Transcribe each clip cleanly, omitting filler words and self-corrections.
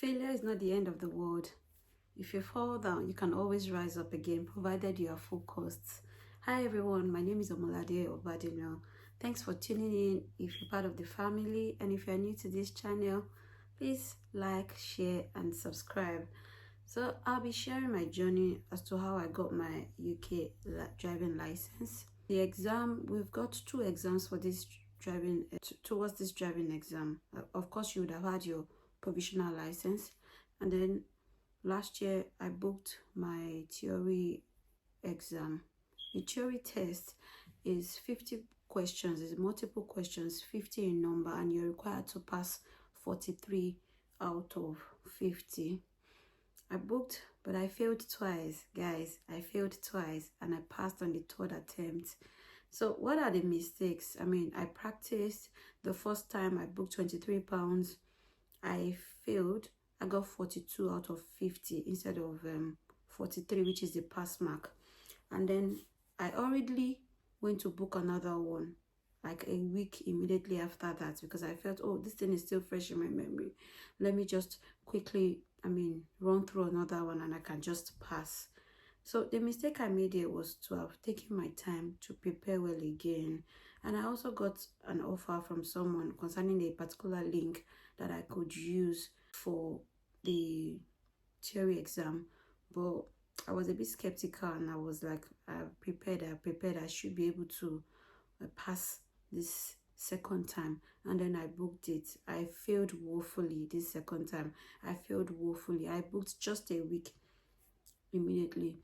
Failure is not the end of the world. If you fall down, you can always rise up again, provided you are focused. Hi everyone, my name is Omolade Obadino. Thanks for tuning in. If you're part of the family and if you're new to this channel, please like, share and subscribe. So I'll be sharing my journey as to how I got my UK driving license. The exam, we've got 2 exams for this driving, towards this driving exam. Of course, you would have had your provisional license, and then last year I booked my theory exam. The theory test is 50 questions, it's multiple questions, 50 in number, and you're required to pass 43 out of 50. I booked, but I failed twice, guys. I failed twice and I passed on the 3rd attempt. So what are the mistakes? I mean, I practiced. The first time I booked 23 pounds. I failed. I got 42 out of 50 instead of 43, which is the pass mark. And then I hurriedly went to book another one, like a week immediately after that, because I felt, oh, this thing is still fresh in my memory. Let me just quickly, run through another one and I can just pass. So the mistake I made here was to have taken my time to prepare well again. And I also got an offer from someone concerning a particular link that I could use for the theory exam. But I was a bit skeptical and I was like, I prepared, I should be able to pass this second time. And then I booked it. I failed woefully this second time. I failed woefully. I booked just a week immediately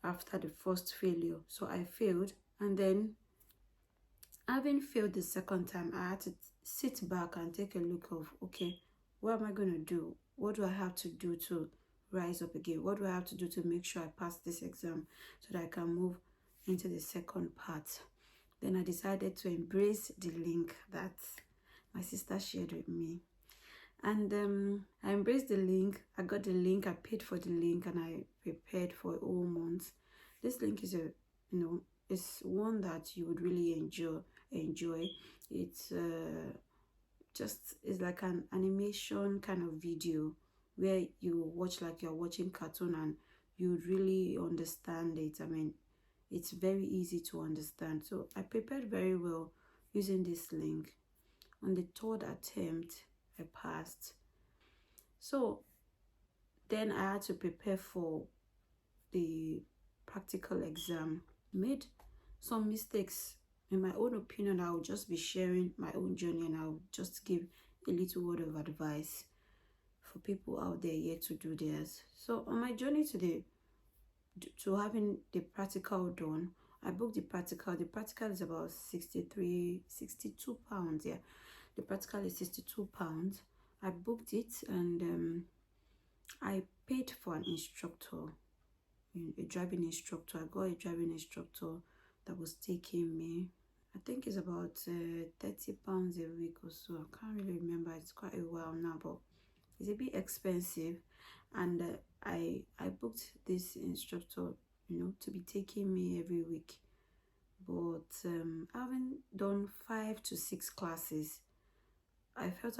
after the first failure. So I failed, and then having failed the second time, I had to sit back and take a look of, okay, what am I going to do? What do I have to do to rise up again? What do I have to do to make sure I pass this exam so that I can move into the second part? Then I decided to embrace the link that my sister shared with me. And I embraced the link. I got the link, I paid for the link, and I prepared for a whole month. This link is it's one that you would really enjoy. It's it's like an animation kind of video where you watch like you're watching cartoon and you would really understand it. I mean, it's very easy to understand. So I prepared very well using this link. On the 3rd attempt, I passed. So then I had to prepare for the practical exam. Made some mistakes. In my own opinion, I will just be sharing my own journey and I'll just give a little word of advice for people out there yet to do theirs. So on my journey to having the practical done, I booked the practical. The practical is about 62 pounds. Yeah, the practical is 62 pounds. I booked it and I paid for an instructor, a driving instructor. I got a driving instructor that was taking me. I think it's about 30 pounds a week or so. I can't really remember. It's quite a while now, but it's a bit expensive. And I booked this instructor, to be taking me every week. But having done 5 to 6 classes, I felt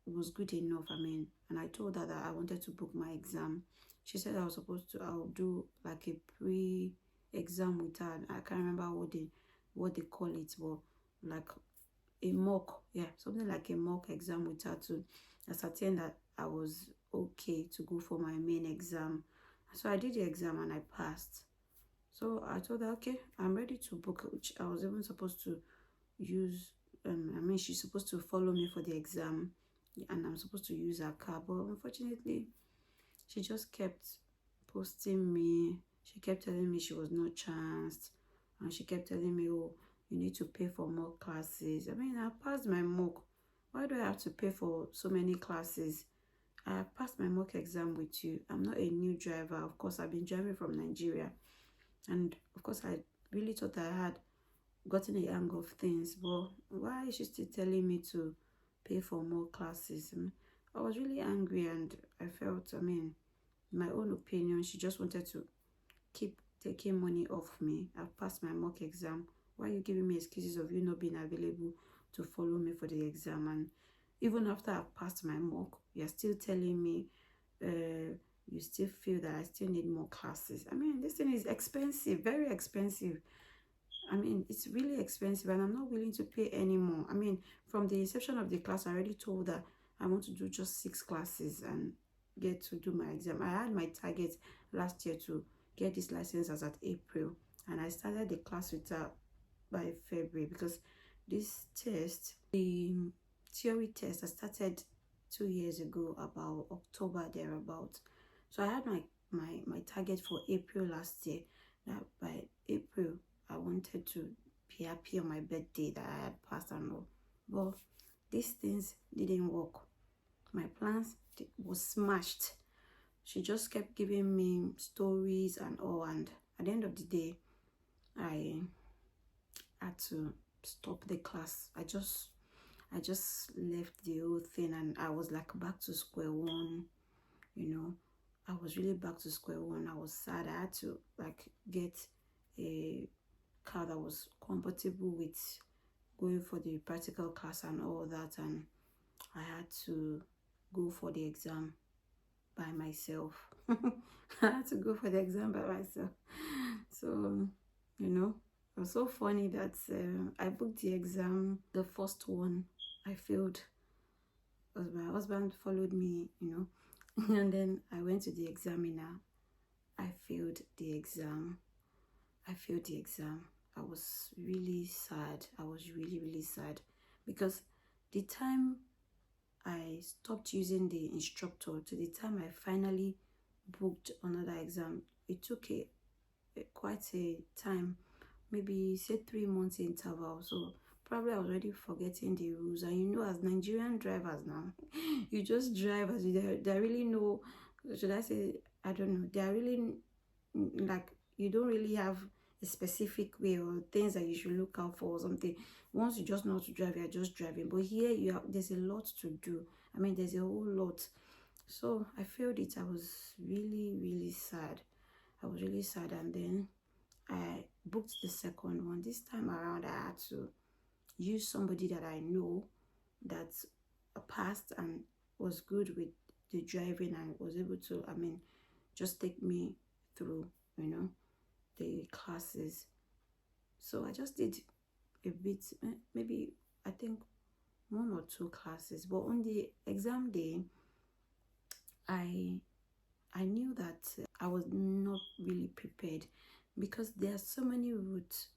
was good enough. And I told her that I wanted to book my exam. She said I'll do like a pre-exam with her. I can't remember what they call it, but like a mock, yeah, something like a mock exam with her to ascertain that I was okay to go for my main exam. So I did the exam and I passed. So I told her, okay, I'm ready to book, which I was even supposed to use. She's supposed to follow me for the exam and I'm supposed to use her car, but unfortunately she just kept posting me. She kept telling me she was no chance, and she kept telling me, oh, you need to pay for more classes. I passed my mock. Why do I have to pay for so many classes? I passed my mock exam with you. I'm not a new driver. Of course, I've been driving from Nigeria, and of course I really thought I had gotten a hang of things, but why is she still telling me to pay for more classes? I was really angry and I felt, in my own opinion, she just wanted to keep taking money off me. I've passed my mock exam. Why are you giving me excuses of you not being available to follow me for the exam? And Even after I've passed my mock, you're still telling me you still feel that I still need more classes. I mean, this thing is expensive, very expensive. I mean, it's really expensive, and I'm not willing to pay anymore. I mean, from the inception of the class, I already told that I want to do just 6 classes and get to do my exam. I had my target last year to get this license as at April, and I started the class with her by February, because this test, the theory test, I started 2 years ago, about October thereabout. So I had my target for April last year, that by April I wanted to be happy on my birthday that I had passed and all. But these things didn't work. My plans was smashed. She just kept giving me stories and all, and at the end of the day, I had to stop the class. I just left the whole thing, and I was like back to square one, you know. I was really back to square one. I was sad. I had to like get a car that was compatible with going for the practical class and all that, and I had to go for the exam by myself. I had to go for the exam by myself. So, you know, it was so funny that I booked the exam. The first one I failed because my husband followed me, you know. And then I went to the examiner. I failed the exam. I was really sad. I was really sad, because the time I stopped using the instructor to the time I finally booked another exam, it took quite a time, maybe say 3 months interval. So probably I was already forgetting the rules. And you know, as Nigerian drivers now, you just drive as there really no, should I say, I don't know, there are really like, you don't really have a specific way or things that you should look out for or something. Once you just know how to drive, you're just driving. But here there's a lot to do. I mean, there's a whole lot. So I failed it. I was really sad. I was really sad. And then I booked the second one. This time around, I had to use somebody that I know that passed and was good with the driving and was able to, I mean, just take me through, you know, the classes. So I just did a bit, maybe I think 1 or 2 classes. But on the exam day, I knew that I was not really prepared, because there are so many routes.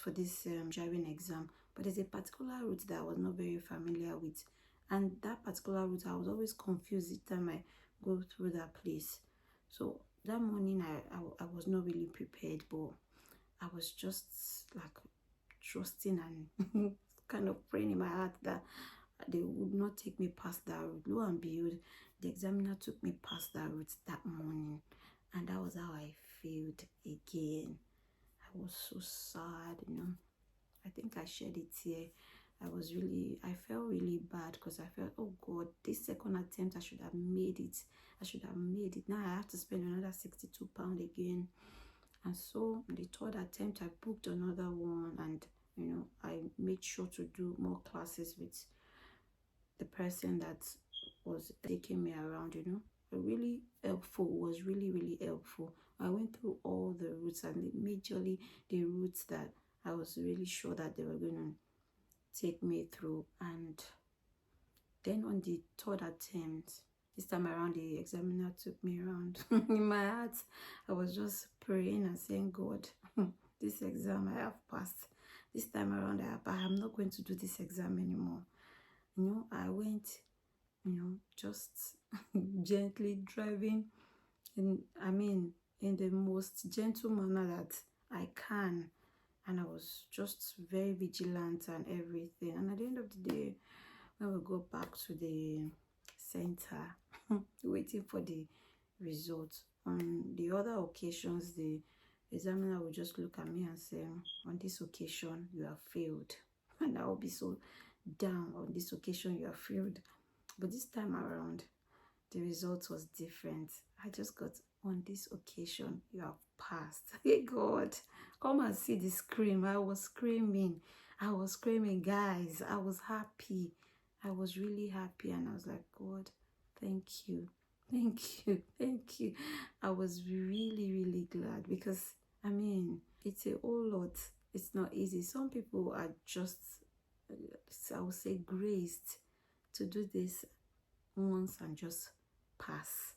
For this driving exam, but there's a particular route that I was not very familiar with, and that particular route I was always confused each time I go through that place. So that morning I was not really prepared, but I was just like trusting and kind of praying in my heart that they would not take me past that route. Lo and behold, the examiner took me past that route that morning, and that was how I failed again. I was so sad, you know. I think I shed it here. I felt really bad, because I felt, oh God, this second attempt I should have made it. Now I have to spend another £62 again. And so the third attempt, I booked another one, and you know, I made sure to do more classes with the person that was taking me around, you know. Really helpful, was really helpful. I went through all the routes, and majorly the routes that I was really sure that they were going to take me through. And then on the third attempt, this time around, the examiner took me around. In my heart, I was just praying and saying, God, this exam I have passed. This time around, I'm not going to do this exam anymore. You know, I went, you know, just gently driving, in the most gentle manner that I can. And I was just very vigilant and everything. And at the end of the day, when we go back to the center, waiting for the results, on the other occasions, the examiner will just look at me and say, on this occasion, you have failed. And I will be so down. On this occasion, you have failed. But this time around, the result was different. I just got, on this occasion, you have passed. Hey God, come and see the scream. I was screaming, guys. I was happy. I was really happy, and I was like, God, thank you, thank you, thank you. I was really, really glad, because I mean, it's a whole lot. It's not easy. Some people are just, I would say, graced to do this once and just pass.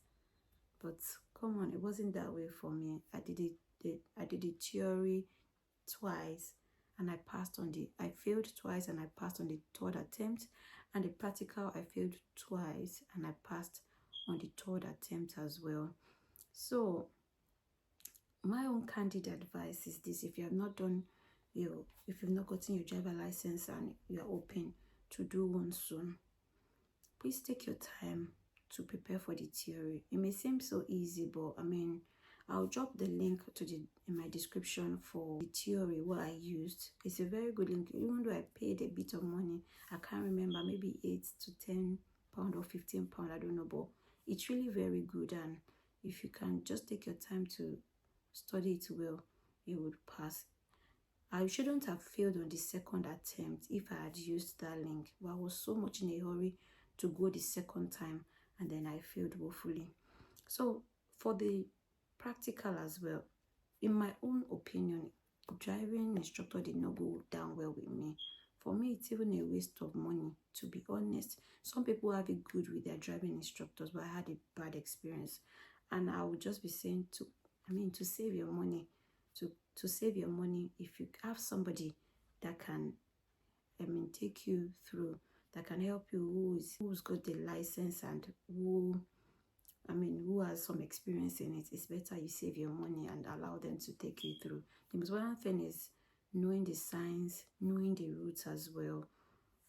But come on, it wasn't that way for me. I did the theory twice, and I failed twice, and I passed on the third attempt. And the practical, I failed twice, and I passed on the third attempt as well. So my own candid advice is this: if you have not done if you've not gotten your driver license and you are open to do one soon, please take your time to prepare for the theory. It may seem so easy, but I mean, I'll drop the link to in my description for the theory, what I used. It's a very good link, even though I paid a bit of money. I can't remember, maybe 8 to 10 pound or 15 pound, I don't know, but it's really very good. And if you can just take your time to study it well, you would pass. I shouldn't have failed on the second attempt if I had used that link, but I was so much in a hurry to go the second time, and then I failed woefully. So for the practical as well, in my own opinion, driving instructor did not go down well with me. For me, it's even a waste of money, to be honest. Some people have it good with their driving instructors, but I had a bad experience. And I would just be saying to save your money, to save your money, if you have somebody that can take you through, that can help you, who's got the license and who has some experience in it, it's better you save your money and allow them to take you through. The most important thing is knowing the signs, knowing the routes as well,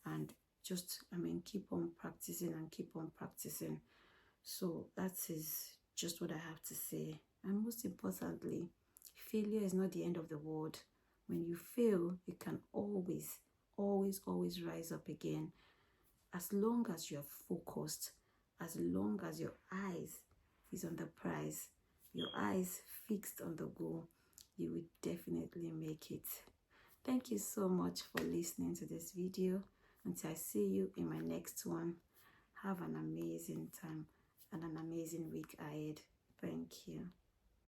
and just keep on practicing and keep on practicing. So that is just what I have to say. And most importantly, failure is not the end of the world. When you fail, you can always rise up again. As long as you're focused, as long as your eyes is on the prize, your eyes fixed on the goal, you will definitely make it. Thank you so much for listening to this video. Until I see you in my next one, have an amazing time and an amazing week ahead. Thank you.